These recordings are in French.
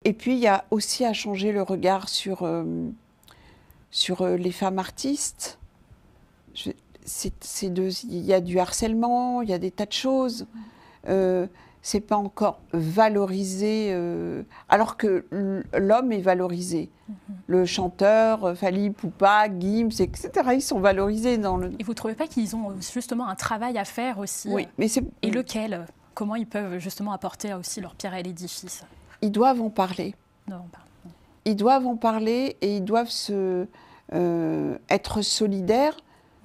Et puis, il y a aussi à changer le regard sur les femmes artistes. Il y a du harcèlement, il y a des tas de choses. C'est pas encore valorisé, alors que l'homme est valorisé. Le chanteur, Fally Ipupa, Gims, etc., ils sont valorisés dans le... Et vous ne trouvez pas qu'ils ont justement un travail à faire aussi? Oui, mais c'est... Et lequel? Comment ils peuvent justement apporter aussi leur pierre à l'édifice? Ils doivent en parler. Ils doivent en parler et ils doivent être solidaires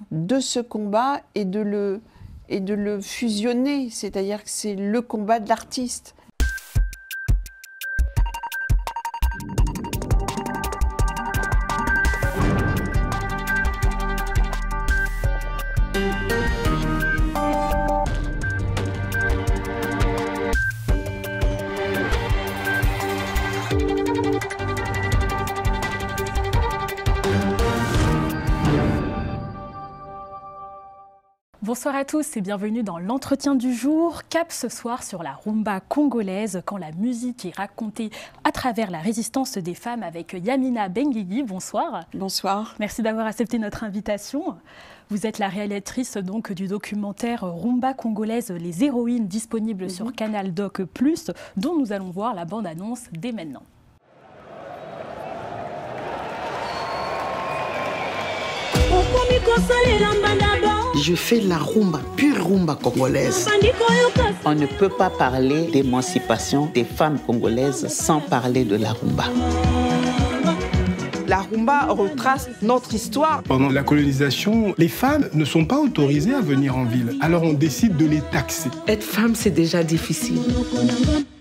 de ce combat et de le fusionner. C'est-à-dire que c'est le combat de l'artiste. Bonsoir à tous et bienvenue dans l'entretien du jour. Cap ce soir sur la rumba congolaise, quand la musique est racontée à travers la résistance des femmes, avec Yamina Benguigui. Bonsoir. Bonsoir. Merci d'avoir accepté notre invitation. Vous êtes la réalisatrice donc du documentaire Rumba congolaise, les héroïnes, disponible sur Canal Doc+, dont nous allons voir la bande-annonce dès maintenant. Je fais la rumba, pure rumba congolaise. On ne peut pas parler d'émancipation des femmes congolaises sans parler de la rumba. La rumba retrace notre histoire. Pendant la colonisation, les femmes ne sont pas autorisées à venir en ville. Alors on décide de les taxer. Être femme, c'est déjà difficile.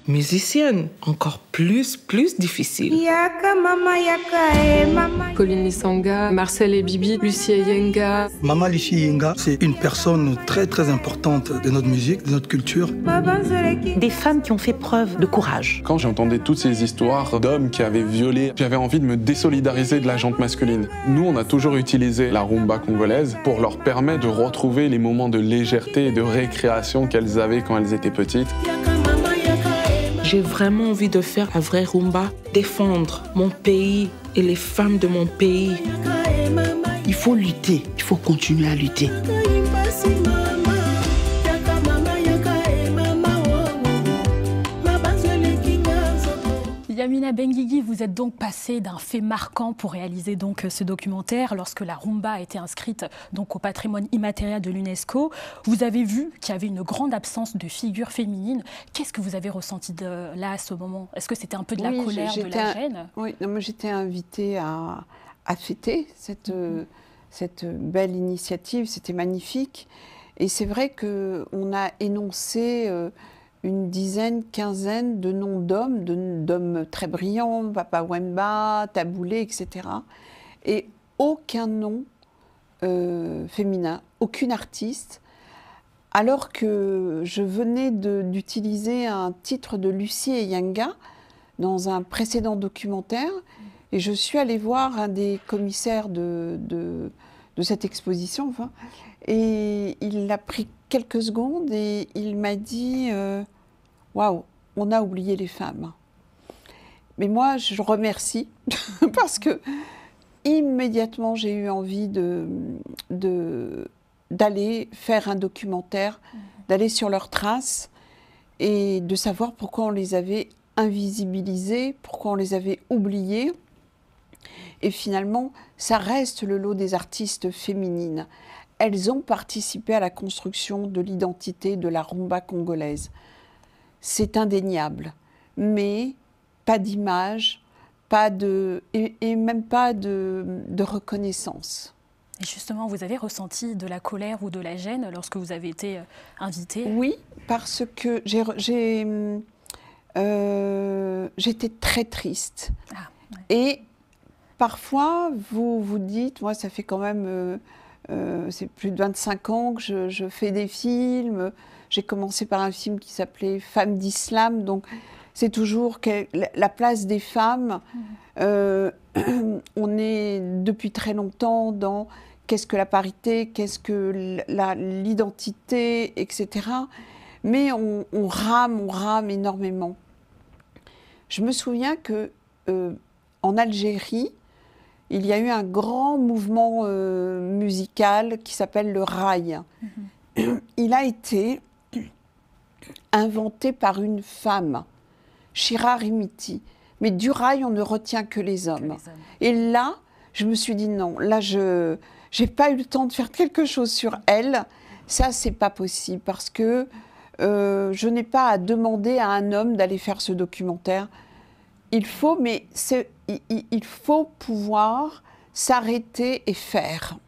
Musicienne, encore plus difficile. Pauline Lisanga, Marcel et Bibi, Lucie Yenga. Mama Lucie Yenga, c'est une personne très importante de notre musique, de notre culture. Des femmes qui ont fait preuve de courage. Quand j'entendais toutes ces histoires d'hommes qui avaient violé, j'avais envie de me désolidariser de la gente masculine. Nous, on a toujours utilisé la rumba congolaise pour leur permettre de retrouver les moments de légèreté et de récréation qu'elles avaient quand elles étaient petites. J'ai vraiment envie de faire la vraie rumba, défendre mon pays et les femmes de mon pays. Il faut lutter, il faut continuer à lutter. Yamina Benguigui, vous êtes donc passée d'un fait marquant pour réaliser donc ce documentaire lorsque la rumba a été inscrite donc au patrimoine immatériel de l'UNESCO. Vous avez vu qu'il y avait une grande absence de figures féminines. Qu'est-ce que vous avez ressenti là à ce moment? Est-ce que c'était un peu de la colère, de la gêne? Oui, moi j'étais invitée à fêter cette belle initiative, c'était magnifique. Et c'est vrai qu'on a énoncé une dizaine, quinzaine de noms d'hommes très brillants, Papa Wemba, Taboulé, etc. Et aucun nom féminin, aucune artiste, alors que je venais d'utiliser un titre de Lucie Yenga dans un précédent documentaire, et je suis allée voir un des commissaires de cette exposition, enfin, et il a pris quelques secondes et il m'a dit waouh, on a oublié les femmes. Mais moi, je remercie parce que immédiatement, j'ai eu envie d'aller faire un documentaire, d'aller sur leurs traces et de savoir pourquoi on les avait invisibilisées, pourquoi on les avait oubliées. Et finalement, ça reste le lot des artistes féminines. Elles ont participé à la construction de l'identité de la rumba congolaise. C'est indéniable, mais pas d'image, et même pas de reconnaissance. Et justement, vous avez ressenti de la colère ou de la gêne lorsque vous avez été invitée? Oui, parce que j'étais très triste. Ah, ouais. Et parfois, vous vous dites, moi ça fait quand même... c'est plus de 25 ans que je fais des films. J'ai commencé par un film qui s'appelait Femmes d'Islam. Donc, c'est toujours la place des femmes. On est depuis très longtemps dans qu'est-ce que la parité, qu'est-ce que l'identité, etc. Mais on rame énormément. Je me souviens que en Algérie, il y a eu un grand mouvement musical qui s'appelle le raï. Il a été inventé par une femme, Shira Rimiti. Mais du raï, on ne retient que les hommes. Et là, je me suis dit non, là, je n'ai pas eu le temps de faire quelque chose sur elle. Ça, c'est pas possible parce que je n'ai pas à demander à un homme d'aller faire ce documentaire. Il faut, mais il faut pouvoir s'arrêter et faire.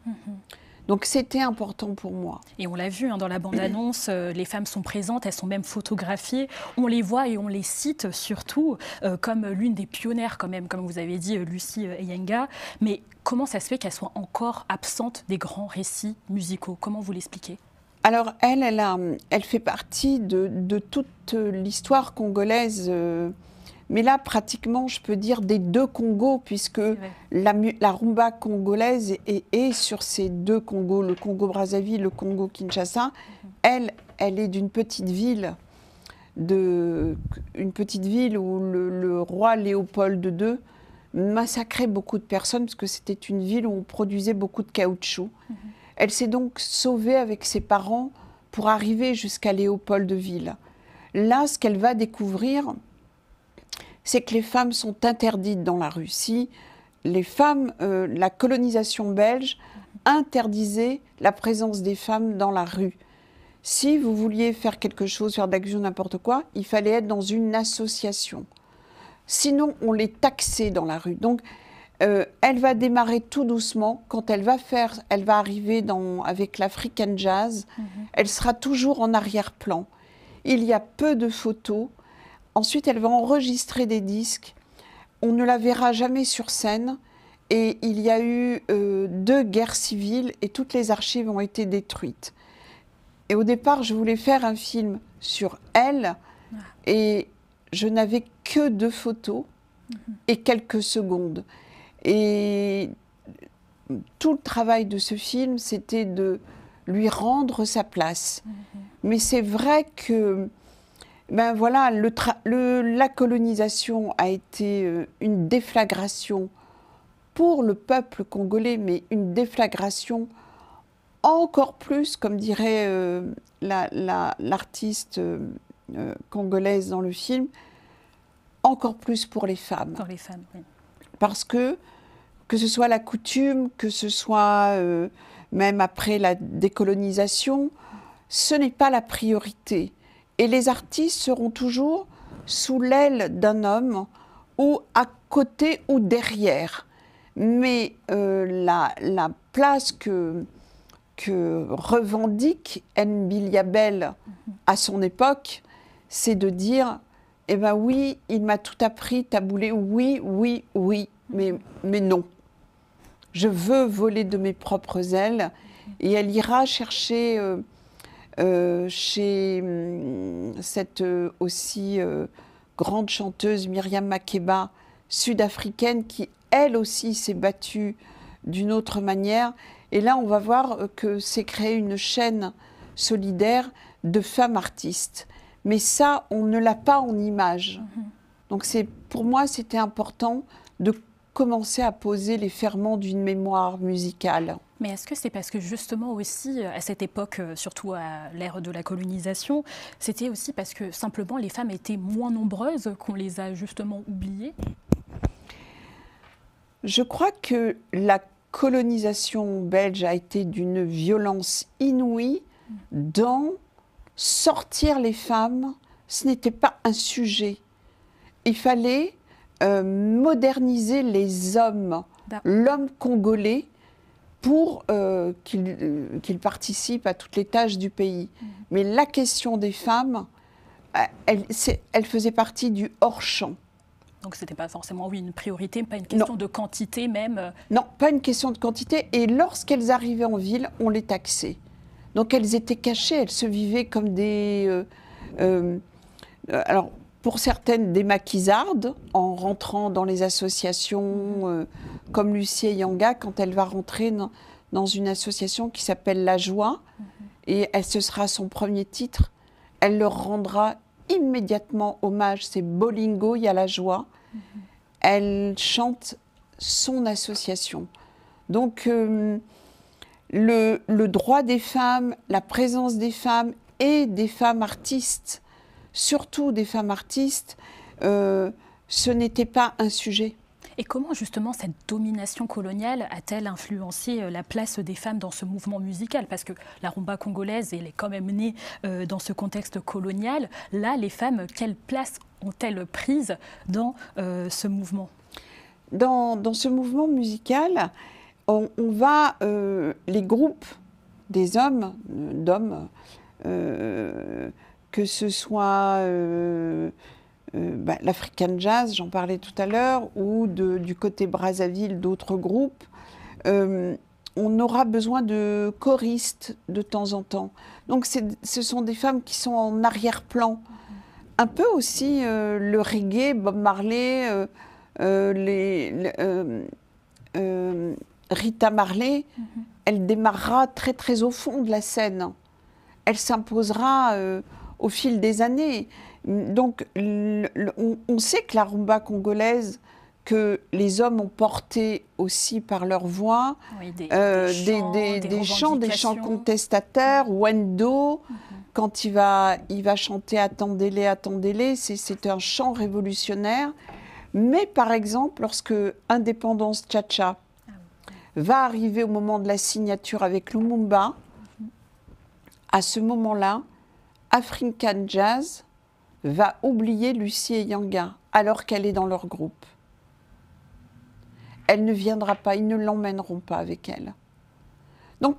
Donc c'était important pour moi. Et on l'a vu dans la bande-annonce, les femmes sont présentes, elles sont même photographiées. On les voit et on les cite surtout comme l'une des pionnières quand même, comme vous avez dit, Lucie Eyenga. Mais comment ça se fait qu'elles soient encore absentes des grands récits musicaux? Comment vous l'expliquez? Alors elle fait partie de toute l'histoire congolaise. Mais là, pratiquement, je peux dire des deux Congos, puisque la rumba congolaise est sur ces deux Congos, le Congo-Brazzaville, le Congo-Kinshasa. Elle est d'une petite ville, où le roi Léopold II massacrait beaucoup de personnes, parce que c'était une ville où on produisait beaucoup de caoutchouc. Elle s'est donc sauvée avec ses parents pour arriver jusqu'à Léopoldville. Là, ce qu'elle va découvrir, c'est que les femmes sont interdites dans la rue. Si les femmes, la colonisation belge interdisait la présence des femmes dans la rue. Si vous vouliez faire quelque chose, faire d'action, n'importe quoi, il fallait être dans une association. Sinon, on les taxait dans la rue. Donc, elle va démarrer tout doucement. Quand elle va arriver avec l'African Jazz, elle sera toujours en arrière-plan. Il y a peu de photos. Ensuite, elle va enregistrer des disques. On ne la verra jamais sur scène. Et il y a eu 2 guerres civiles et toutes les archives ont été détruites. Et au départ, je voulais faire un film sur elle. Et je n'avais que 2 photos et quelques secondes. Et tout le travail de ce film, c'était de lui rendre sa place. Mais c'est vrai que ben voilà, la colonisation a été une déflagration pour le peuple congolais, mais une déflagration encore plus, comme dirait l'artiste congolaise dans le film, encore plus pour les femmes. Pour les femmes, oui. Parce que ce soit la coutume, que ce soit même après la décolonisation, ce n'est pas la priorité. Et les artistes seront toujours sous l'aile d'un homme, ou à côté ou derrière. Mais la place que revendique Nbiliabel à son époque, c'est de dire « Eh bien oui, il m'a tout appris, Taboulé, oui, oui, oui, mais non. Je veux voler de mes propres ailes. » Et elle ira chercher... chez cette aussi grande chanteuse Myriam Makeba, sud-africaine, qui elle aussi s'est battue d'une autre manière. Et là, on va voir que c'est créé une chaîne solidaire de femmes artistes. Mais ça, on ne l'a pas en image. Donc pour moi, c'était important de commencer à poser les ferments d'une mémoire musicale. Mais est-ce que c'est parce que justement aussi, à cette époque, surtout à l'ère de la colonisation, c'était aussi parce que simplement les femmes étaient moins nombreuses qu'on les a justement oubliées? Je crois que la colonisation belge a été d'une violence inouïe dans sortir les femmes. Ce n'était pas un sujet. Il fallait moderniser les hommes, l'homme congolais, pour qu'il participe à toutes les tâches du pays. Mais la question des femmes, elle faisait partie du hors-champ. Donc ce n'était pas forcément une priorité, pas une question de quantité même. Non, pas une question de quantité. Et lorsqu'elles arrivaient en ville, on les taxait. Donc elles étaient cachées, elles se vivaient comme des... alors, pour certaines, des maquisardes, en rentrant dans les associations, comme Lucie Eyenga, quand elle va rentrer dans une association qui s'appelle La Joie, et ce sera son premier titre, elle leur rendra immédiatement hommage, c'est Bolingo, il y a la joie. Elle chante son association. Donc, le droit des femmes, la présence des femmes et des femmes artistes, surtout des femmes artistes, ce n'était pas un sujet. Et comment justement cette domination coloniale a-t-elle influencé la place des femmes dans ce mouvement musical? Parce que la rumba congolaise, elle est quand même née dans ce contexte colonial. Là, les femmes, quelle place ont-elles prise dans ce mouvement? Dans ce mouvement musical, on va, les groupes des hommes, que ce soit l'African Jazz, j'en parlais tout à l'heure, ou du côté Brazzaville, d'autres groupes, on aura besoin de choristes de temps en temps. Donc ce sont des femmes qui sont en arrière-plan. Un peu aussi le reggae, Bob Marley, Rita Marley, elle démarrera très très au fond de la scène. Elle s'imposera au fil des années. Donc on sait que la rumba congolaise, que les hommes ont porté aussi par leur voix, oui, des chants contestataires, Wendo, quand il va chanter Attendez-les, attendez-les, c'est un chant révolutionnaire. Mais par exemple, lorsque Indépendance Tcha-Tcha va arriver au moment de la signature avec Lumumba, à ce moment-là, African Jazz va oublier Lucie Eyanga alors qu'elle est dans leur groupe. Elle ne viendra pas, ils ne l'emmèneront pas avec elle. Donc,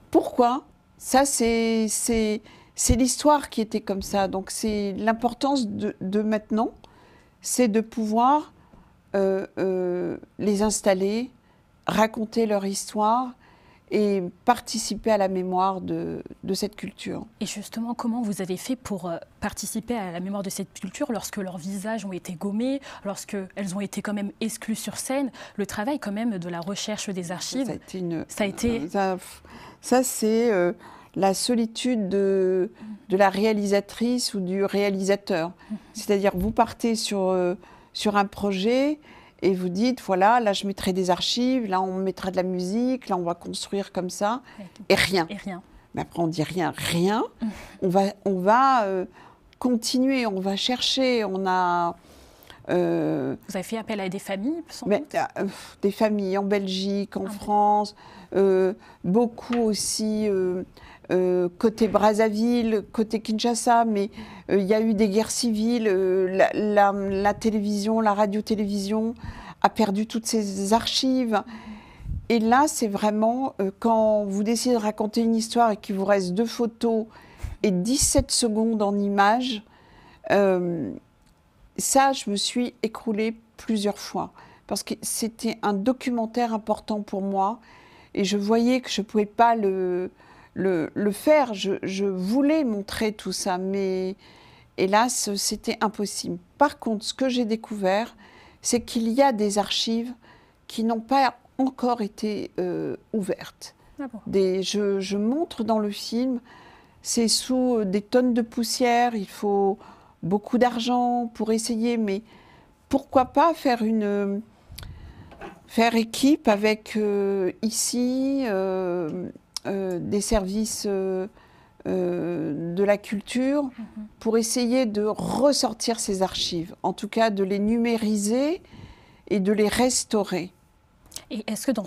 pourquoi? Ça, c'est l'histoire qui était comme ça. Donc, c'est l'importance de maintenant, c'est de pouvoir les installer, raconter leur histoire et participer à la mémoire de cette culture. Et justement, comment vous avez fait pour participer à la mémoire de cette culture lorsque leurs visages ont été gommés, lorsqu'elles ont été quand même exclues sur scène? Le travail quand même de la recherche des archives, ça c'est la solitude de la réalisatrice ou du réalisateur. C'est-à-dire, vous partez sur un projet et vous dites, voilà, là je mettrai des archives, là on mettra de la musique, là on va construire comme ça, et rien. Mais après on dit rien. On va continuer, on va chercher, on a... Vous avez fait appel à des familles, sans doute ? Des familles en Belgique, en France, beaucoup aussi côté Brazzaville, côté Kinshasa, mais il y a eu des guerres civiles, la télévision, la radio-télévision a perdu toutes ses archives. Et là, c'est vraiment quand vous décidez de raconter une histoire et qu'il vous reste 2 photos et 17 secondes en images, ça, je me suis écroulée plusieurs fois parce que c'était un documentaire important pour moi et je voyais que je ne pouvais pas le faire. Je voulais montrer tout ça, mais hélas, c'était impossible. Par contre, ce que j'ai découvert, c'est qu'il y a des archives qui n'ont pas encore été ouvertes. Ah bon. Je montre dans le film, c'est sous des tonnes de poussière, il faut beaucoup d'argent pour essayer, mais pourquoi pas faire équipe avec ici des services de la culture pour essayer de ressortir ces archives, en tout cas de les numériser et de les restaurer. Et est-ce que dans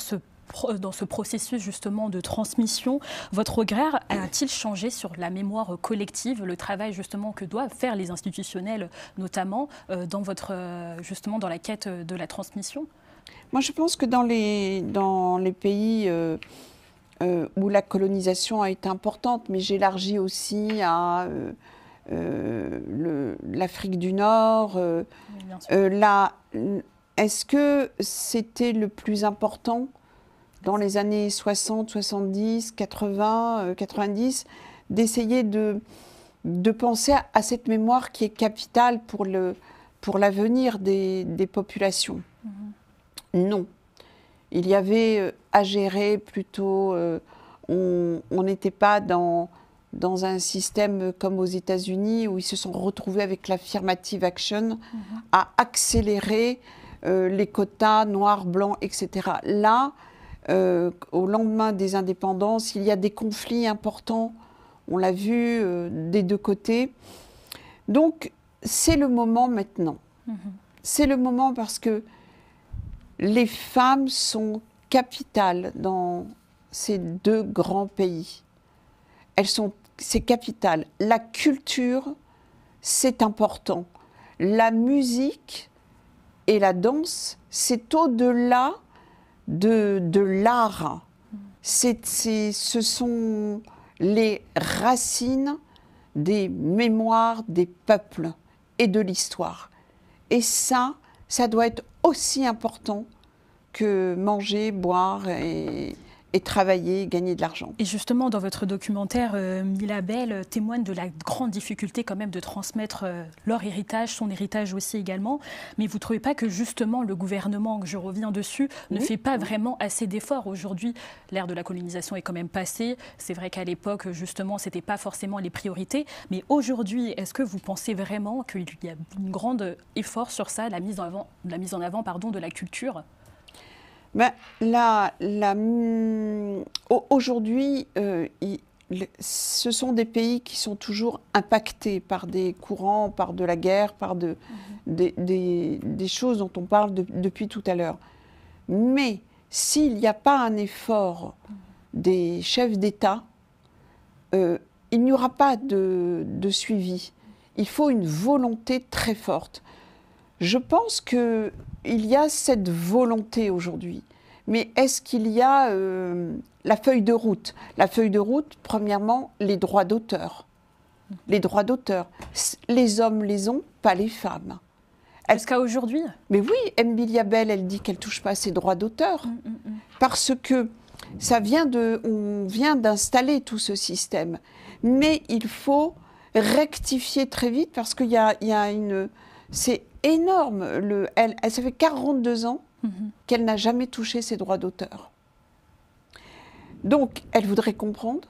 ce processus justement de transmission, votre regard a-t-il changé sur la mémoire collective, le travail justement que doivent faire les institutionnels, notamment dans la quête de la transmission? Moi, je pense que dans les pays où la colonisation a été importante, mais j'élargis aussi à l'Afrique du Nord, est-ce que c'était le plus important dans les années 60, 70, 80, 90, d'essayer de penser à cette mémoire qui est capitale pour l'avenir des populations? Non. Il y avait à gérer plutôt, on n'était pas dans dans un système comme aux États-Unis, où ils se sont retrouvés avec l'affirmative action, à accélérer les quotas noirs, blancs, etc. Là, au lendemain des indépendances, il y a des conflits importants, on l'a vu des deux côtés. Donc, c'est le moment maintenant. C'est le moment parce que les femmes sont capitales dans ces deux grands pays. C'est capital. La culture, c'est important. La musique et la danse, c'est au-delà de l'art. Ce sont les racines des mémoires des peuples et de l'histoire. Et ça doit être aussi important que manger, boire et travailler, gagner de l'argent. Et justement, dans votre documentaire, Mila Bell témoigne de la grande difficulté quand même de transmettre leur héritage, son héritage aussi également. Mais vous ne trouvez pas que justement le gouvernement, je reviens dessus, ne fait pas vraiment assez d'efforts? Aujourd'hui, l'ère de la colonisation est quand même passée. C'est vrai qu'à l'époque, justement, ce n'était pas forcément les priorités. Mais aujourd'hui, est-ce que vous pensez vraiment qu'il y a un grand effort sur ça, la mise en avant de la culture? Ben, aujourd'hui, ce sont des pays qui sont toujours impactés par des courants, par de la guerre, par des choses dont on parle depuis tout à l'heure. Mais s'il n'y a pas un effort des chefs d'État, il n'y aura pas de suivi. Il faut une volonté très forte. Je pense qu'il y a cette volonté aujourd'hui. Mais est-ce qu'il y a la feuille de route? La feuille de route, premièrement, les droits d'auteur. Les droits d'auteur. Les hommes les ont, pas les femmes. Jusqu'à aujourd'hui? Mais oui, Mila Bell, elle dit qu'elle ne touche pas à ses droits d'auteur. Parce que on vient d'installer tout ce système. Mais il faut rectifier très vite parce qu'il y a une... C'est énorme. Ça fait 42 ans qu'elle n'a jamais touché ses droits d'auteur. Donc, elle voudrait comprendre.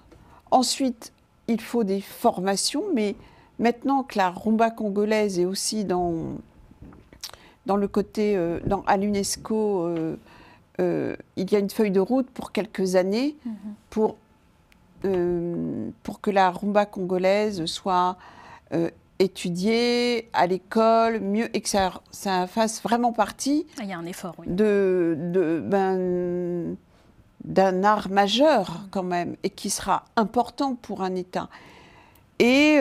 Ensuite, il faut des formations, mais maintenant que la rumba congolaise est aussi dans le côté, à l'UNESCO, il y a une feuille de route pour quelques années pour que la rumba congolaise soit étudier à l'école, mieux, et que ça fasse vraiment partie il y a un effort, oui. d'un art majeur quand même, et qui sera important pour un État. Et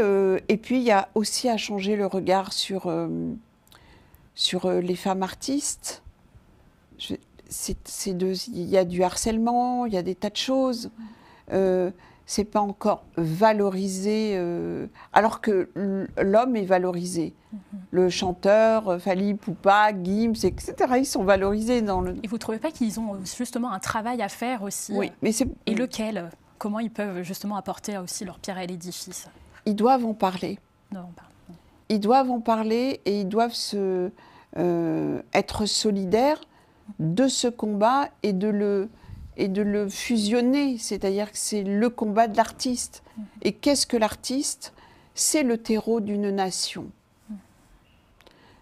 puis il y a aussi à changer le regard sur les femmes artistes. Il y a du harcèlement, il y a des tas de choses. C'est pas encore valorisé, alors que l'homme est valorisé. Le chanteur, Fally Ipupa, Gims, etc., ils sont valorisés dans le... Et vous ne trouvez pas qu'ils ont justement un travail à faire aussi? Oui, mais c'est... Et lequel? Comment ils peuvent justement apporter aussi leur pierre à l'édifice? Ils doivent en parler. Ils doivent en parler et ils doivent être solidaires de ce combat et de le fusionner, c'est-à-dire que c'est le combat de l'artiste. Et qu'est-ce que l'artiste? C'est le terreau d'une nation.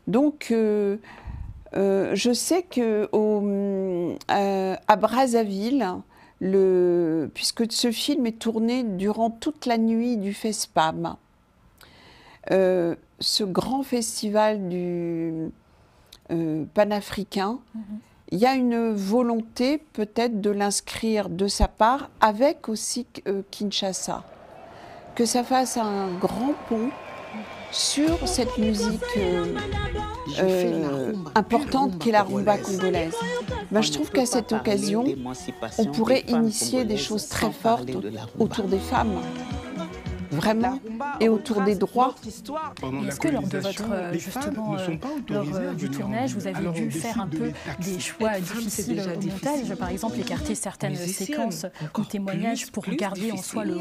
Donc, je sais qu'à Brazzaville, puisque ce film est tourné durant toute la nuit du FESPAM, ce grand festival du panafricain, il y a une volonté peut-être de l'inscrire de sa part avec aussi Kinshasa, que ça fasse un grand pont sur cette musique importante qu'est la rumba congolaise. Ben, je trouve qu'à cette occasion, on pourrait initier des choses très fortes autour des femmes. vraiment et autour des droits. Est-ce que lors de votre justement lors du tournage, vous avez dû faire un peu des choix difficiles au montage, par exemple écarter certaines séquences ou témoignages pour garder en soi le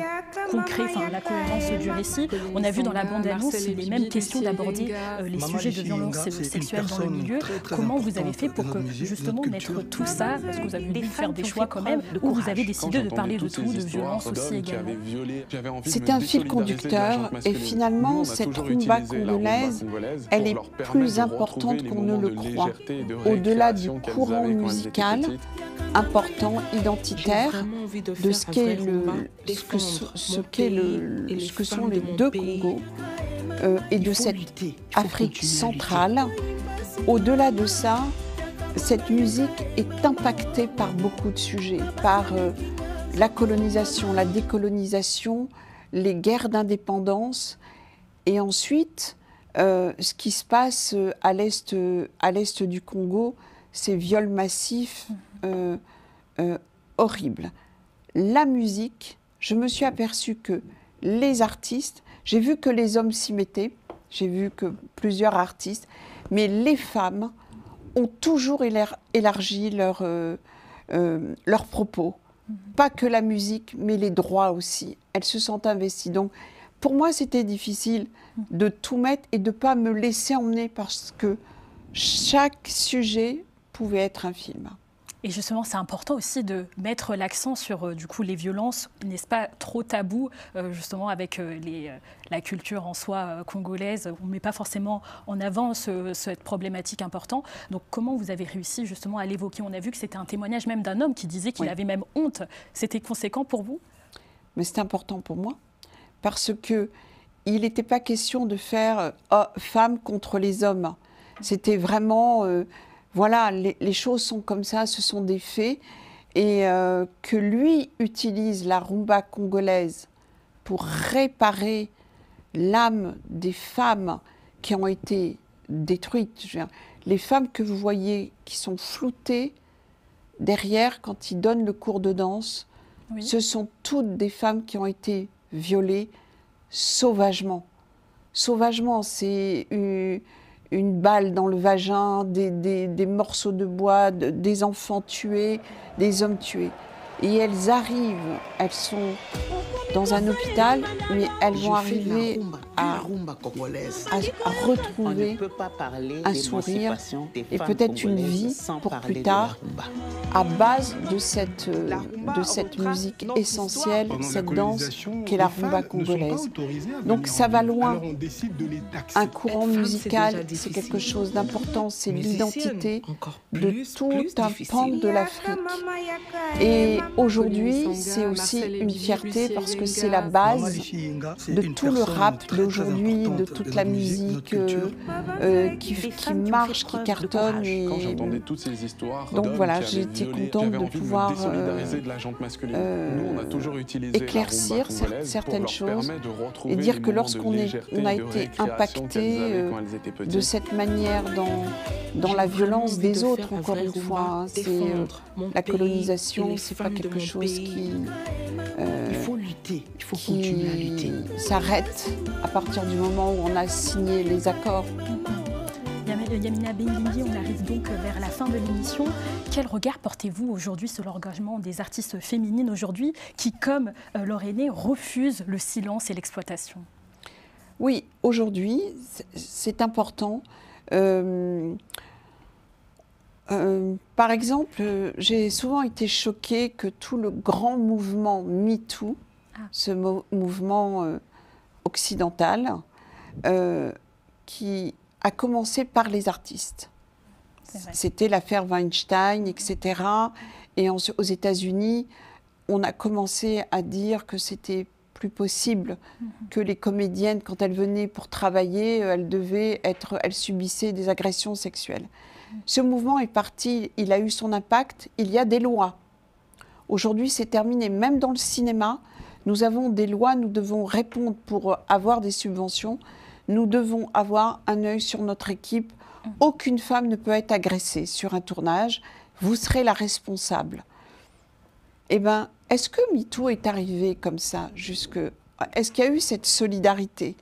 concret, enfin la cohérence du récit? On a vu dans la bande-annonce, il est même question d'aborder les sujets de violence sexuelle dans le milieu. Comment vous avez fait pour que justement mettre tout ça, parce que vous avez dû faire des choix quand même, où vous avez décidé de parler de tout, de violence aussi également? C'est un fil conducteur et finalement cette rumba congolaise, elle est plus importante qu'on ne le croit. Au-delà du courant musical important, identitaire, de ce que sont les deux Congos et de cette Afrique centrale. Au-delà de ça, cette musique est impactée par beaucoup de sujets, par la colonisation, la décolonisation, les guerres d'indépendance, et ensuite, ce qui se passe à l'est du Congo, ces viols massifs horribles. La musique, je me suis aperçue que les artistes, j'ai vu que les hommes s'y mettaient, j'ai vu que plusieurs artistes, mais les femmes ont toujours élargi leurs propos. Pas que la musique, mais les droits aussi. Elles se sont investies. Donc, pour moi, c'était difficile de tout mettre et de ne pas me laisser emmener parce que chaque sujet pouvait être un film. Et justement, c'est important aussi de mettre l'accent sur du coup, les violences, n'est-ce pas, trop tabou, justement avec la culture en soi congolaise. On ne met pas forcément en avant cette problématique importante. Donc comment vous avez réussi justement à l'évoquer? On a vu que c'était un témoignage même d'un homme qui disait qu'il avait même honte. C'était conséquent pour vous? Mais c'est important pour moi, parce qu'il n'était pas question de faire femmes contre les hommes. C'était vraiment... voilà, les choses sont comme ça, ce sont des faits. Et que lui utilise la rumba congolaise pour réparer l'âme des femmes qui ont été détruites. Je veux dire, les femmes que vous voyez qui sont floutées derrière quand ils donnent le cours de danse, oui. Ce sont toutes des femmes qui ont été violées sauvagement. Sauvagement, c'est une balle dans le vagin, des morceaux de bois, des enfants tués, des hommes tués. Et elles arrivent, elles sont dans un hôpital, mais elles vont arriver à retrouver un sourire et peut-être une vie pour plus tard, à base de cette musique essentielle, cette danse qu'est la rumba congolaise. Donc ça va loin. Un courant musical, c'est quelque chose d'important, c'est l'identité de tout un pan de l'Afrique. Et aujourd'hui, c'est aussi une fierté parce que c'est la base de tout le rap d'aujourd'hui, de toute la musique qui marche, qui cartonne. Et donc voilà, j'ai été contente de pouvoir éclaircir certaines choses et dire que lorsqu'on a été impacté de cette manière dans la violence des autres, encore une fois, la colonisation, c'est pas quelque chose il faut lutter, il faut continuer à lutter. S'arrête à partir du moment où on a signé les accords. Yamina Benguigui, on arrive donc vers la fin de l'émission. Quel regard portez-vous aujourd'hui sur l'engagement des artistes féminines aujourd'hui qui, comme leur aînée, refusent le silence et l'exploitation? Oui, aujourd'hui, c'est important. Par exemple, j'ai souvent été choquée que tout le grand mouvement MeToo, ce mouvement occidental, qui a commencé par les artistes. C'était l'affaire Weinstein, etc. Et aux États-Unis, on a commencé à dire que c'était plus possible que les comédiennes, quand elles venaient pour travailler, elles subissaient des agressions sexuelles. Ce mouvement est parti, il a eu son impact, il y a des lois. Aujourd'hui, c'est terminé. Même dans le cinéma, nous avons des lois, nous devons répondre pour avoir des subventions. Nous devons avoir un œil sur notre équipe. Aucune femme ne peut être agressée sur un tournage. Vous serez la responsable. Eh bien, est-ce que MeToo est arrivé comme ça, jusqu'à est-ce qu'il y a eu cette solidarité?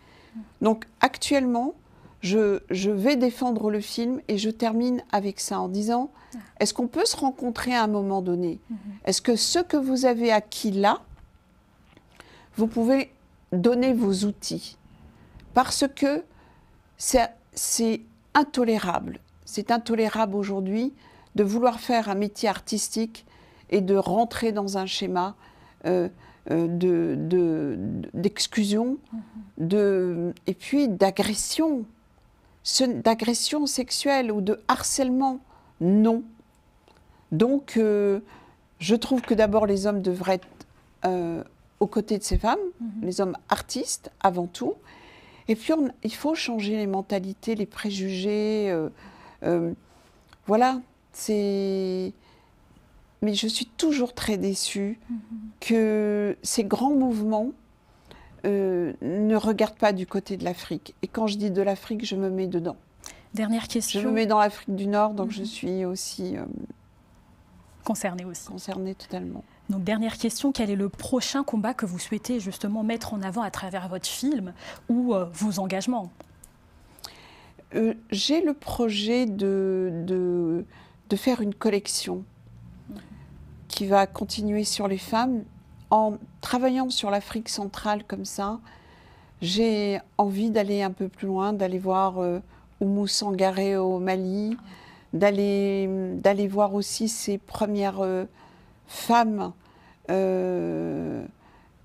Donc actuellement, je vais défendre le film et je termine avec ça en disant, est-ce qu'on peut se rencontrer à un moment donné? Est-ce que ce que vous avez acquis là, vous pouvez donner vos outils? Parce que c'est intolérable. C'est intolérable aujourd'hui de vouloir faire un métier artistique et de rentrer dans un schéma d'exclusion et puis d'agression. D'agression sexuelle ou de harcèlement, non. Donc, je trouve que d'abord les hommes devraient être aux côtés de ces femmes, les hommes artistes avant tout. Et puis, il faut changer les mentalités, les préjugés. Voilà, c'est... Mais je suis toujours très déçue que ces grands mouvements ne regardent pas du côté de l'Afrique. Et quand je dis de l'Afrique, je me mets dedans. Dernière question. Je me mets dans l'Afrique du Nord, donc je suis aussi... concernée aussi. Concernée totalement. Donc, dernière question, quel est le prochain combat que vous souhaitez justement mettre en avant à travers votre film ou vos engagements? J'ai le projet de faire une collection qui va continuer sur les femmes. En travaillant sur l'Afrique centrale comme ça, j'ai envie d'aller un peu plus loin, d'aller voir Oumou Sangaré au Mali, d'aller voir aussi ces premières femmes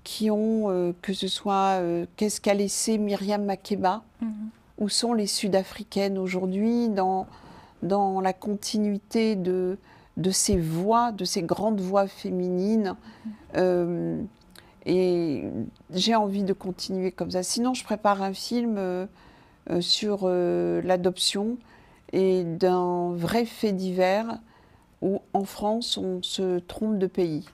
qui ont, que ce soit, qu'est-ce qu'a laissé Myriam Makeba, où sont les Sud-Africaines aujourd'hui dans la continuité de ces voix, de ces grandes voix féminines. Et j'ai envie de continuer comme ça. Sinon, je prépare un film sur l'adoption et d'un vrai fait divers où, en France, on se trompe de pays.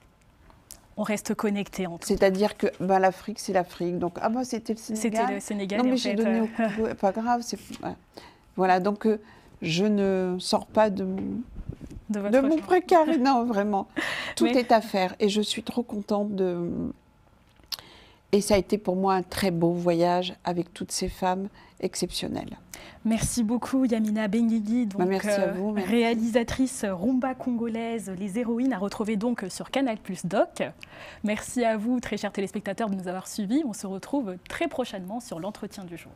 On reste connecté en tout. C'est-à-dire que l'Afrique, c'est l'Afrique. Donc, c'était le Sénégal. C'était le Sénégal. Non, mais j'ai donné au Congo. Pas grave. Voilà, donc je ne sors pas de mon précaré. Non, vraiment. Tout est à faire. Et je suis trop contente de... Et ça a été pour moi un très beau voyage avec toutes ces femmes exceptionnelles. Merci beaucoup Yamina Benguigui, donc merci à vous, réalisatrice rumba congolaise, Les Héroïnes, à retrouver donc sur Canal+ Doc. Merci à vous, très chers téléspectateurs, de nous avoir suivis. On se retrouve très prochainement sur l'entretien du jour.